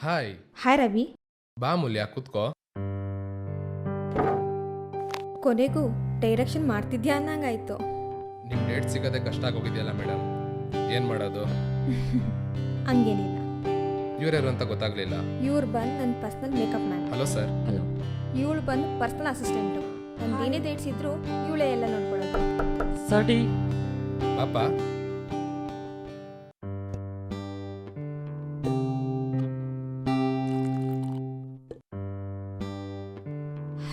Hi. Hi Ravi. ಬಾ ಮೂಲ್ಯ, ಕೂತ್ಕೋ. ಕೊನೆಗೂ ಡೈರೆಕ್ಷನ್ ಮಾಡ್ತಿದ್ಯಾ ಅನ್ನಂಗಾಯ್ತು. ನಿಮ್ಮ ಡೇಟ್ ಸಿಗೋದೇ ಕಷ್ಟ ಆಗೋಗಿದೆಯಲ್ಲ ಮೇಡಮ್, ಏನು ಮಾಡೋದು? ಹಂಗೇನಿಲ್ಲ. ಇವ್ರ್ಯಾರು ಅಂತ ಗೊತ್ತಾಗ್ಲಿಲ್ಲ. ಇವ್ರು ಬಂದು ನನ್ನ personal makeup man. Hello sir. Hello. ಇವಳು ಬಂದು ಪರ್ಸ್ನಲ್ ಅಸಿಸ್ಟೆಂಟು. ನನ್ನ ಏನೇ ಡೇಟ್ಸ್ ಇದ್ರು ಇವಳೇ ಎಲ್ಲ ನೋಡ್ಕೊಳ್ಳೋದು. ಸರಿ. ಪಾಪ.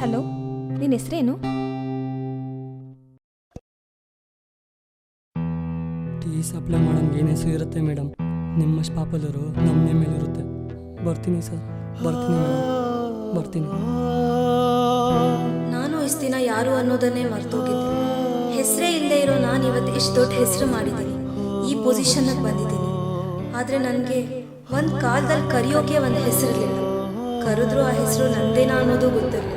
ಹಲೋ, ನಿನ್ನ ಹೆಸರೇನು? ಟೀ ಸಪ್ಲೈ ಮಾಡೋಂಗೆ ಏನು ಹೆಸರು ಇರುತ್ತೆ ಮೇಡಮ್? ನಿಮ್ಮಷ್ಟು ಪಾಪುಲರು ನಮ್ಮ ಮೇಲೆ ಇರುತ್ತೆ. ಬರ್ತೀನಿ ಸರ್, ಬರ್ತೀನಿ ಮೇಡಮ್, ಬರ್ತೀನಿ. ನಾನು ಇಷ್ಟು ದಿನ ಯಾರು ಅನ್ನೋದನ್ನೇ ಮರ್ತೋಗಿದ್ದೆ. ಹೆಸರೇ ಇಲ್ಲದೆ ಇರೋ ನಾನು ಇವತ್ತು ಇಷ್ಟು ದೊಡ್ಡ ಹೆಸರು ಮಾಡಿದ್ದೀನಿ, ಈ ಪೊಸಿಷನ್ಗೆ ಬಂದಿದ್ದೀನಿ. ಆದರೆ ನನಗೆ ಒಂದು ಕಾಲದಲ್ಲಿ ಕರೆಯೋಕೆ ಒಂದು ಹೆಸರಿರಲಿಲ್ಲ. ಕರೆದ್ರೂ ಆ ಹೆಸರು ನಂದೇನಾ ಅನ್ನೋದು ಗೊತ್ತಿರಲಿಲ್ಲ.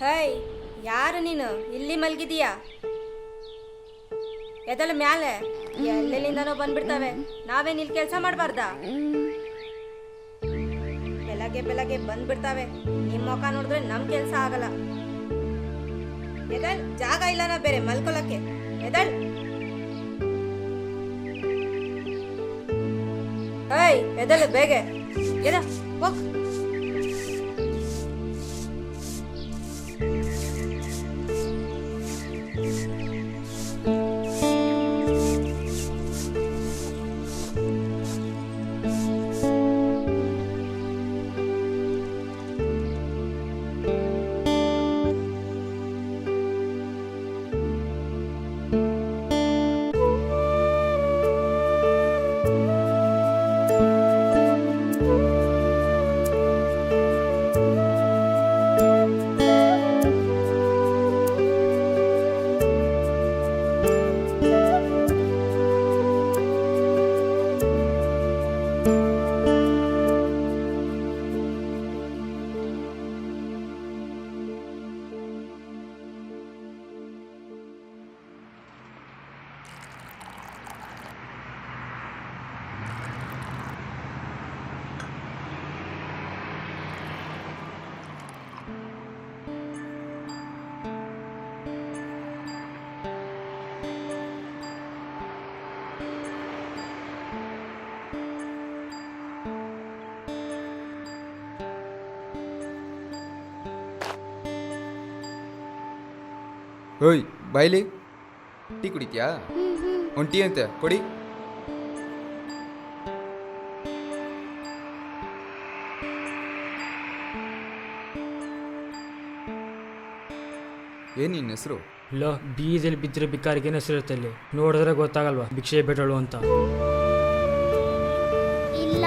ಹೈ, ಯಾರು ನೀನು? ಇಲ್ಲಿ ಮಲಗಿದೀಯಾ? ಎದಳ ಮ್ಯಾಲೆ ಎಲ್ಲೆಲ್ಲಿಂದನೋ ಬಂದ್ಬಿಡ್ತಾವೆ. ನಾವೇನು ಇಲ್ಲಿ ಕೆಲಸ ಮಾಡಬಾರ್ದಾ? ಬೆಳಗ್ಗೆ ಬೆಳಗ್ಗೆ ಬಂದ್ಬಿಡ್ತಾವೆ. ನಿಮ್ಮ ಮುಖ ನೋಡಿದ್ರೆ ನಮ್ಮ ಕೆಲಸ ಆಗಲ್ಲ. ಎದಳ್, ಜಾಗ ಇಲ್ಲನ ಬೇರೆ ಮಲ್ಕೊಳಕ್ಕೆ. ಎದಳ್. ಹೈ, ಎದಳು ಬೇಗ. ಎದ ಹೋಗ್. ಓಯ್ ಬಾಯ್ಲಿ, ಟೀ ಕುಡಿತ್ಯಾ? ಒಂದು ಟೀ ಅಂತೆ ಕೊಡಿ. ಏನು ನಿನ್ನ ಹೆಸರು? ಇಲ್ಲ, ಬೀದಿಯಲ್ಲಿ ಬಿದ್ದರೆ ಬಿಕ್ಕಾರಿಗೆ ಹೆಸರಿರುತ್ತೆ. ಇಲ್ಲಿ ನೋಡಿದ್ರೆ ಗೊತ್ತಾಗಲ್ವಾ ಭಿಕ್ಷೆ ಬೇಟಳು ಅಂತ? ಇಲ್ಲ,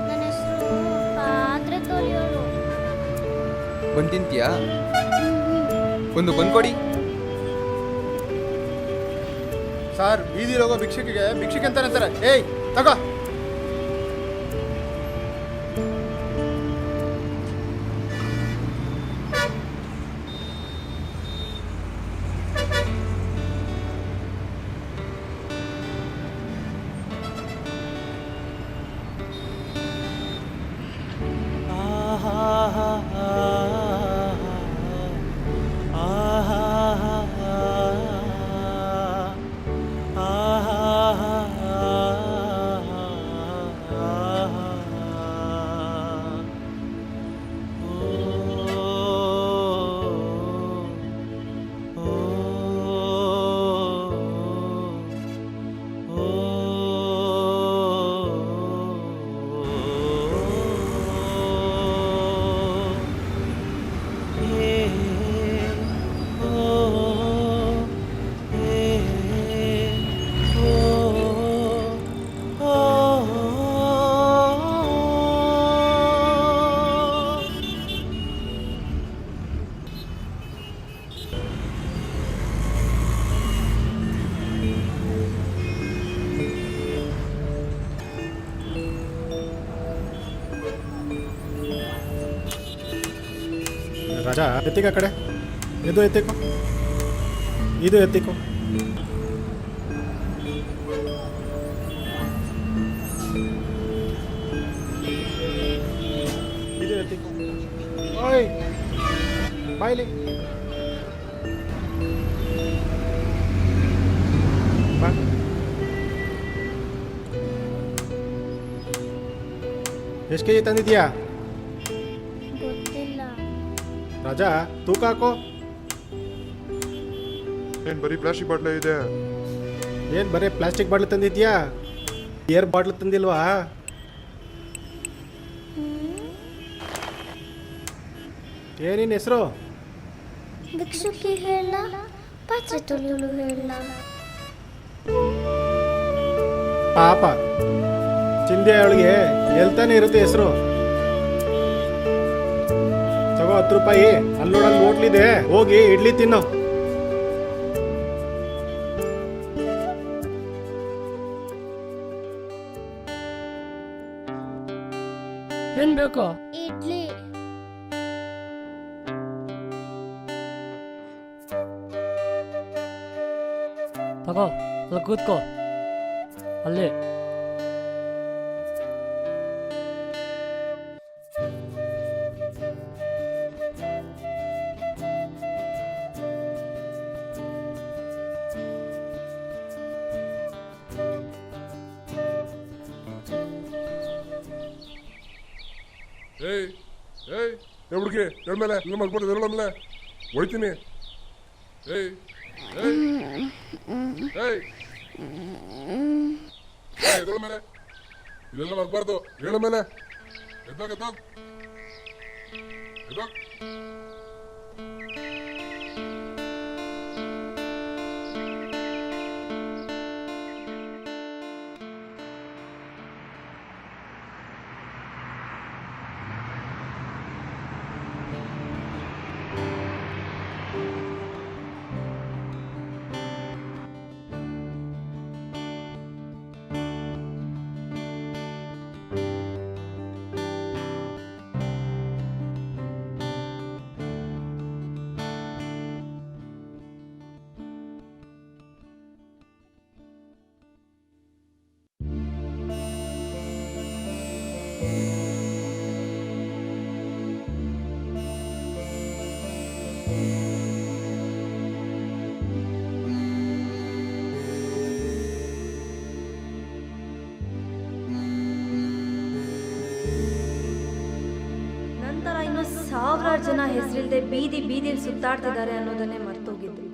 ನನ್ನ ಹೆಸರು ಪಾತ್ರೆ ತೊಳೆಯೋಳು. ಬಂದು ತಿಂತೀಯಾ? ಒಂದು ಬಂದು ಕೊಡಿ. ಸರ್, ಬೀದಿರೋಗೋ ಭಿಕ್ಷಕಿಗೆ ಭಿಕ್ಷಿಕೆ ಅಂತಾನೆ ಅಂತಾರೆ. ಏಯ್ ತಗೋ. ರಾಜ ಎತ್ತಿಗ ಕಡೆ ಇದು ಎತ್ತಿಕೋ, ಇದು ಎತ್ತಿಕೋ. ಇದು ಎತ್ತಿಕೋ. ಓಯ್ ಬಾಯ್ಲಿ ಬಾ. ಎಷ್ಟು ಕೆ ಜಿ ತಂದಿದ್ಯಾ ಗೊತ್ತಿಲ್ಲ. ರಾಜಾ? ತೂಕ ಹಾಕೋ. ಏನು ಬರೀ ಪ್ಲಾಸ್ಟಿಕ್ ಬಾಟ್ಲೆ ಇದೆ? ಏನು ಬರೀ ಪ್ಲಾಸ್ಟಿಕ್ ಬಾಟ್ಲು ತಂದಿದ್ಯಾ? ಏರ್ ಬಾಟ್ಲು ತಂದಿಲ್ವಾ? ಏನಿನ್ ಹೆಸರು? ಭಿಕ್ಷುಕಿ ಹೇಳ, ಪಾತ್ರೆ ತೊಳೆಯಲು ಹೇಳ. ಪಾಪ ಚಿಂದೆ ಅವಳಿಗೆ ಎಲ್ತಾನೆ ಇರುತ್ತೆ ಹೆಸರು. ತಗೋ 10 ರೂಪಾಯಿ. ಅಲ್ಲೋಡಲ್ಲಿ ಹೋಟ್ಲಿದೆ, ಹೋಗಿ ಇಡ್ಲಿ ತಿನ್ನು. ಏನು ಬೇಕು? ಇಡ್ಲಿ. ತಗೋ, ಅಲ್ಲಿ ಕೂತ್ಕೋ. ಅಲ್ಲಿ ಏಯ್ ಏಯ್ ಏ ಹುಡುಗಿ ಎಳ ಮೇಲೆ ಇಲ್ಲ ಮಲ್ಕೊಡ್ತದೆ ಎಳ ಮೇಲೆ ಹೊಡಿತೀನಿ. ಏಯ್ ಏಯ್ ಏಯ್ ಎದಳ ಮೇಲೆ ಇಲ್ಲೆಲ್ಲ ಮಲ್ಬಾರ್ದು. ಹೇಳ ಮೇಲೆ ಎದ್ದಾಗ ಎದ್ದಾಗ ಎದ್ದಾಗ. ನಂತರ ಇನ್ನು ಸಾವಿರಾರು ಜನ ಹೆಸರಿಲ್ಲದೆ ಬೀದಿಲಿ ಸುತ್ತಾಡ್ತಿದ್ದಾರೆ ಅನ್ನೋದನ್ನೇ ಮರ್ತೋಗಿದ್ರು.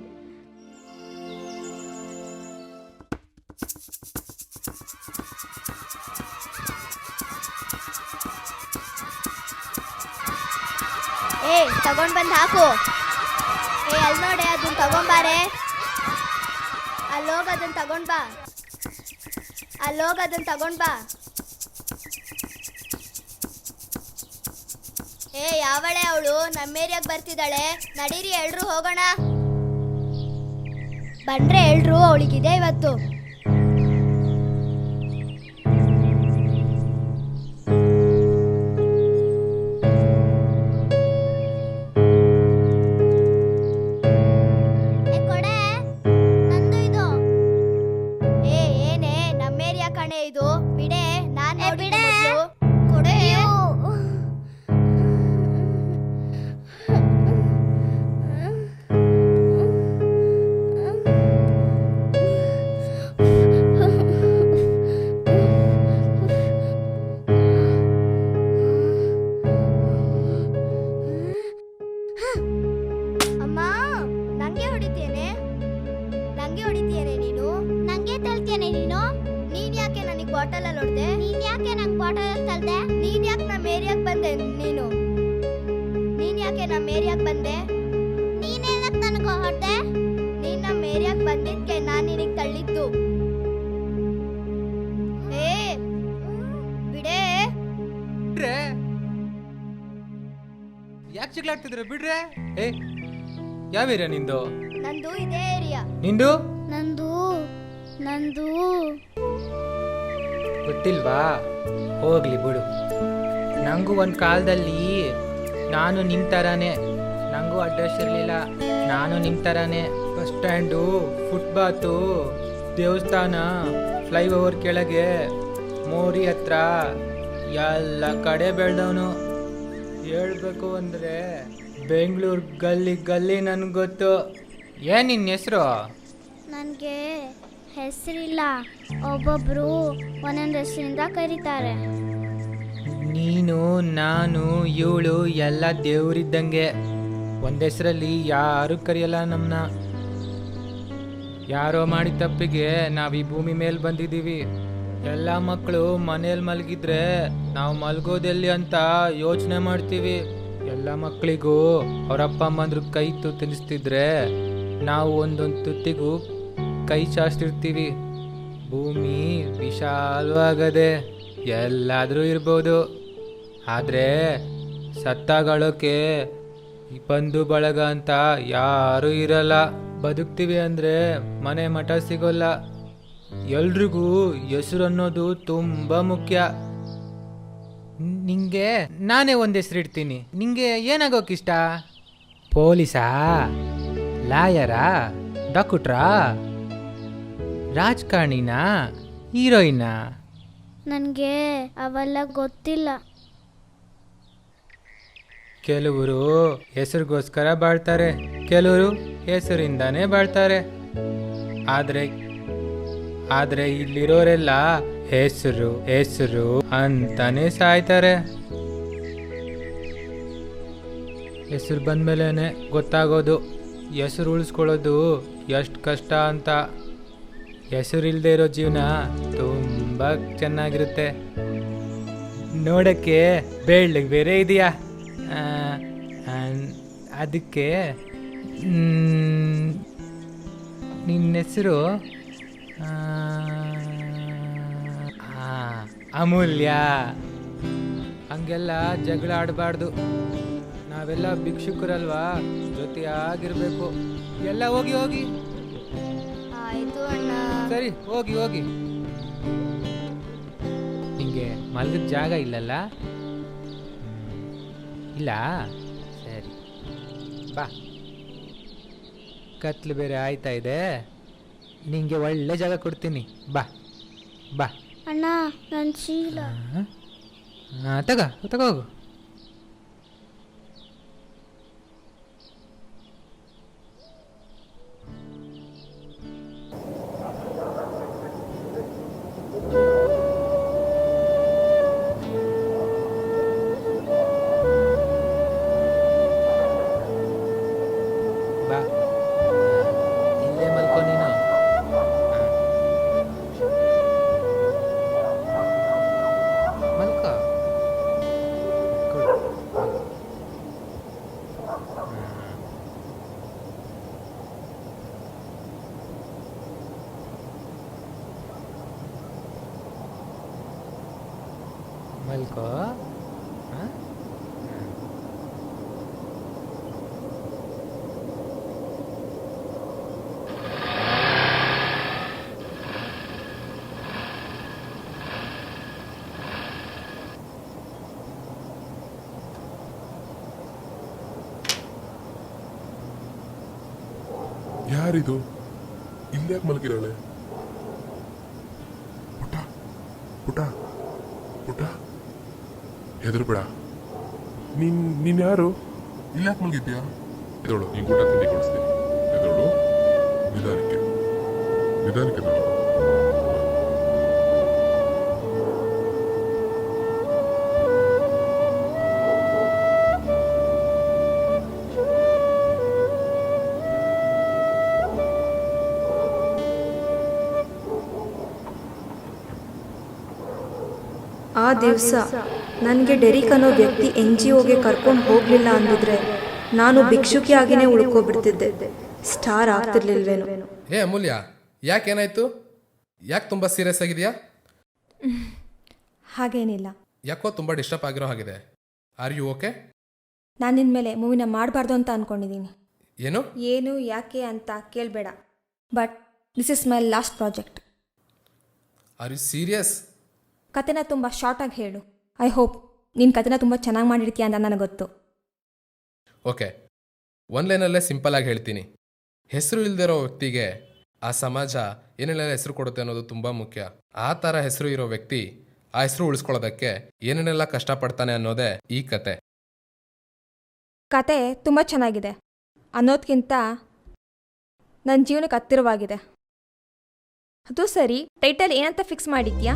ಏ ತಗೊಂಡ್ ಬಂದ್ ಹಾಕು. ಏ ಅಲ್ಲಿ ನೋಡೆ, ಅದನ್ನ ತಗೊಂಬಾರೆ. ಅಲ್ಲೋಗ ಅದನ್ನ ತಗೊಂಡ್ ಬಾ. ಅಲ್ಲೋಗ ಅದನ್ನ ತಗೊಂಡ್ ಬಾ. ಏ ಯಾವಳೆ ಅವಳು? ನಮ್ಮ ಏರಿಯಾಗ ಬರ್ತಿದ್ದಾಳೆ. ನಡೀರಿ ಎಲ್ರು ಹೋಗೋಣ. ಬಂದ್ರೆ ಎಲ್ರು ಅವಳಿಗಿದೆ ಇವತ್ತು. ಇದು ಬಿಡೆ, ನಾನು ಬಿಡೆ ಕೊಡೆ. ಅಮ್ಮ ನಂಗೆ ಹೊಡಿತೇನೆ ನೀನು? ನಂಗೆ ತಳ್ತೇನೆ ನೀನು? ನೀನ್ ಯಾಕೆ ನನಗೆ ಬಾಟಲ್ ಅಲ್ಲಿ ಹೊಡೆದೆ? ನೀನ್ ಯಾಕೆ ನಂಗೆ ಬಾಟಲ್ ಅಲ್ಲಿ ತಳ್ದೆ? ನೀನ್ ಯಾಕೆ ನಮ್ಮ ಏರಿಯಾಕ್ ಬಂದೆ? ನೀನ್ ಯಾಕೆ ನಮ್ಮ ಏರಿಯಾಕ್ ಬಂದೆ? ನೀನೇನಕ್ಕೆ ನನಗೆ ಹೊಡೆದೆ? ನೀನ್ ನಮ್ಮ ಏರಿಯಾಕ್ ಬಂದಿದ್ಕೆ ನಾನು ನಿನಗೆ ತಳ್ಳಿದ್ದು. ಏ ಬಿಡೆ. ಬಿಡ್ರೆ ಯಾಕೆ ಚಿಗ್ಲಾಡ್ತಿದ್ರೆ? ಬಿಡ್ರೆ. ಏ ಯಾವ ಏರಿಯಾ ನಿಂದು? ನಂದು ಇದೇ ಏರಿಯಾ. ನಿಂದು? ನಂದು ಗೊತ್ತಿಲ್ವಾ? ಹೋಗ್ಲಿ ಬಿಡು. ನನಗೂ ಒಂದು ಕಾಲದಲ್ಲಿ ನಾನು ನಿಮ್ಮ ಥರನೇ ನನಗೂ ಅಡ್ರೆಸ್ ಇರಲಿಲ್ಲ. ನಾನು ನಿಮ್ಮ ಥರನೇ ಬಸ್ ಸ್ಟ್ಯಾಂಡು, ಫುಟ್ಪಾತು, ದೇವಸ್ಥಾನ, ಫ್ಲೈಓವರ್ ಕೆಳಗೆ, ಮೋರಿ ಹತ್ರ ಎಲ್ಲ ಕಡೆ ಬೆಳೆದವನು. ಹೇಳ್ಬೇಕು ಅಂದರೆ ಬೆಂಗಳೂರು ಗಲ್ಲಿ ಗಲ್ಲಿ ನನಗೆ ಗೊತ್ತು. ಏನು ನಿನ್ನ ಹೆಸರು? ನನಗೆ ಹೆಸರಿಲ್ಲ, ಒಬ್ಬೊಬ್ರು ಒಂದೊಂದು ಹೆಸರಿಂದ ಕರೀತಾರೆ. ನೀನು, ನಾನು, ಇವಳು ಎಲ್ಲ ದೇವರಿದ್ದಂಗೆ. ಒಂದು ಹೆಸರಲ್ಲಿ ಯಾರು ಕರೆಯಲ್ಲ ನಮ್ಮನ್ನ. ಯಾರೋ ಮಾಡಿದ ತಪ್ಪಿಗೆ ನಾವು ಈ ಭೂಮಿ ಮೇಲೆ ಬಂದಿದ್ದೀವಿ. ಎಲ್ಲ ಮಕ್ಕಳು ಮನೇಲಿ ಮಲಗಿದ್ರೆ ನಾವು ಮಲಗೋದೆಲ್ಲಿ ಅಂತ ಯೋಚನೆ ಮಾಡ್ತೀವಿ. ಎಲ್ಲ ಮಕ್ಕಳಿಗೂ ಅವರಪ್ಪ ಅಮ್ಮಂದ್ರು ಕೈ ತಿನ್ನಿಸ್ತಿದ್ರೆ ನಾವು ಒಂದೊಂದು ತುತ್ತಿಗೂ ಕೈ ಚಾಚ್ತಿರ್ತೀವಿ. ಭೂಮಿ ವಿಶಾಲವಾಗದೆ ಎಲ್ಲಾದರೂ ಇರ್ಬೋದು, ಆದರೆ ಸತ್ತಾಗಳೋಕೆ ಬಂಧು ಬಳಗ ಅಂತ ಯಾರೂ ಇರಲ್ಲ. ಬದುಕ್ತೀವಿ ಅಂದರೆ ಮನೆ ಮಠ ಸಿಗೋಲ್ಲ. ಎಲ್ರಿಗೂ ಹೆಸರು ಅನ್ನೋದು ತುಂಬ ಮುಖ್ಯ. ನಿಂಗೆ ನಾನೇ ಒಂದು ಹೆಸರು ಇಡ್ತೀನಿ. ನಿಂಗೆ ಏನಾಗೋಕ್ಕಿಷ್ಟ? ಪೊಲೀಸಾ, ಲಾಯರಾ, ಡಾಕ್ಟ್ರಾ, ರಾಜಕಾರಣಿನಾ, ಹೀರೋಯಿನಾ? ನನಗೆ ಅವೆಲ್ಲ ಗೊತ್ತಿಲ್ಲ. ಕೆಲವರು ಹೆಸರಿಗೋಸ್ಕರ ಬಾಳ್ತಾರೆ, ಕೆಲವರು ಹೆಸರಿಂದಾನೇ ಬಾಳ್ತಾರೆ. ಆದರೆ ಇಲ್ಲಿರೋರೆಲ್ಲ ಹೆಸರು ಹೆಸರು ಅಂತಾನೆ ಸಾಯ್ತಾರೆ. ಹೆಸರು ಬಂದ್ಮೇಲೆ ಗೊತ್ತಾಗೋದು ಹೆಸರು ಉಳಿಸ್ಕೊಳ್ಳೋದು ಎಷ್ಟು ಕಷ್ಟ ಅಂತ. ಹೆಸರಿಲ್ಲದೆ ಇರೋ ಜೀವನ ತುಂಬ ಚೆನ್ನಾಗಿರುತ್ತೆ. ನೋಡೋಕ್ಕೆ ಬೆಳ್ಳಗೆ ಬೇರೆ ಇದೆಯಾ? ಅದಕ್ಕೆ ನಿನ್ನ ಹೆಸರು ಅಮೂಲ್ಯ. ಹಂಗೆಲ್ಲ ಜಗಳ ಆಡಬಾರ್ದು. ನಾವೆಲ್ಲ ಭಿಕ್ಷುಕರಲ್ವಾ, ಜೊತೆಯಾಗಿರ್ಬೇಕು. ಎಲ್ಲ ಹೋಗಿ ಹೋಗಿ. ಆಯ್ತು ಅಣ್ಣ. ಸರಿ ಹೋಗಿ ಹೋಗಿ. ನಿಂಗೆ ಮಲಗಿದ ಜಾಗ ಇಲ್ಲಲ್ಲ? ಇಲ್ಲ, ಸರಿ ಬಾ. ಕತ್ಲು ಬೇರೆ ಆಯ್ತಾ ಇದೆ, ನಿಂಗೆ ಒಳ್ಳೆ ಜಾಗ ಕೊಡ್ತೀನಿ. ಬಾ ಬಾ. ಅಣ್ಣ ನನ್ನ ಚೀಲ. ತಗೋಗು. ಬಾ, ಇಲ್ಲೇ ಮಲ್ಕೊ ನೀನು. ಮಲ್ಕೊ. ಮಲ್ಕೋ. ಯಾರಿದು? ಇಲ್ಯಾಕೆ ಮಲಗಿರಾಳೆ? ಪುಟ ಪುಟ ಪುಟ, ಹೆದರ್ಬೇಡ. ನೀನ್ ಯಾರು? ಇಲ್ಯಾಕೆ ಮಲಗಿದ್ಯಾ? ಎದೋಳು, ನೀನ್ ಊಟ ತಿಂಡಿ ಕೊಡಿಸ್ತೀನಿ. ಎದೋಳು, ನಿಧಾನಕ್ಕೆ ನಿಧಾನಕ್ಕೆ ಎದೋಳು. ಆ ದಿವಸ ನನಗೆ ಡೆರಿಕ್ ಅನ್ನೋ ವ್ಯಕ್ತಿ NGOಗೆ ಕರ್ಕೊಂಡು ಹೋಗಲಿಲ್ಲ ಅಂದಿದ್ರೆ ನಾನು ಭಿಕ್ಷುಕಿಯಾಗಿನೇ ಉಳ್ಕೊಬಿಡ್ತಿದ್ದೆ, ಸ್ಟಾರ್ ಆಗ್ತಿರ್ಲಿಲ್ವೇನೋ. ಏ ಅಮೂಲ್ಯ, ಯಾಕೇನಾಯ್ತು? ಯಾಕೆ ತುಂಬ ಸೀರಿಯಸ್ ಆಗಿದೆಯಾ? ಹಾಗೇನಿಲ್ಲ. ಯಾಕೋ ತುಂಬ ಡಿಸ್ಟರ್ಬ್ ಆಗಿರೋ ಹಾಗಿದೆ. Are you okay? ನಾನು ನಿನ್ನ ಮೇಲೆ ಮೂವಿನ ಮಾಡಬಾರ್ದು ಅಂತ ಅಂದ್ಕೊಂಡಿದ್ದೀನಿ. ಏನು? ಏನು ಯಾಕೆ ಅಂತ ಕೇಳಬೇಡ. But this is my last project. Are you serious? ಕತೆನ ತುಂಬ ಶಾರ್ಟಾಗಿ ಹೇಳು. ಐ ಹೋಪ್ ನೀನು ಕತೆನ ತುಂಬ ಚೆನ್ನಾಗಿ ಮಾಡಿರ್ತೀಯ ಅಂತ ನನಗೆ ಗೊತ್ತು. ಓಕೆ, ಒಂದು ಲೈನಲ್ಲೇ ಸಿಂಪಲ್ ಆಗಿ ಹೇಳ್ತೀನಿ. ಹೆಸರು ಇಲ್ದಿರೋ ವ್ಯಕ್ತಿಗೆ ಆ ಸಮಾಜ ಏನೆಲ್ಲ ಹೆಸರು ಕೊಡುತ್ತೆ ಅನ್ನೋದು ತುಂಬ ಮುಖ್ಯ. ಆ ಥರ ಹೆಸರು ಇರೋ ವ್ಯಕ್ತಿ ಆ ಹೆಸರು ಉಳಿಸ್ಕೊಳ್ಳೋದಕ್ಕೆ ಏನೇನೆಲ್ಲ ಕಷ್ಟಪಡ್ತಾನೆ ಅನ್ನೋದೇ ಈ ಕತೆ. ಕತೆ ತುಂಬ ಚೆನ್ನಾಗಿದೆ ಅನ್ನೋದಕ್ಕಿಂತ ನನ್ನ ಜೀವನಕ್ಕೆ ಹತ್ತಿರವಾಗಿದೆ. ಅದು ಸರಿ, ಟೈಟಲ್ ಏನಂತ ಫಿಕ್ಸ್ ಮಾಡಿದ್ಯಾ?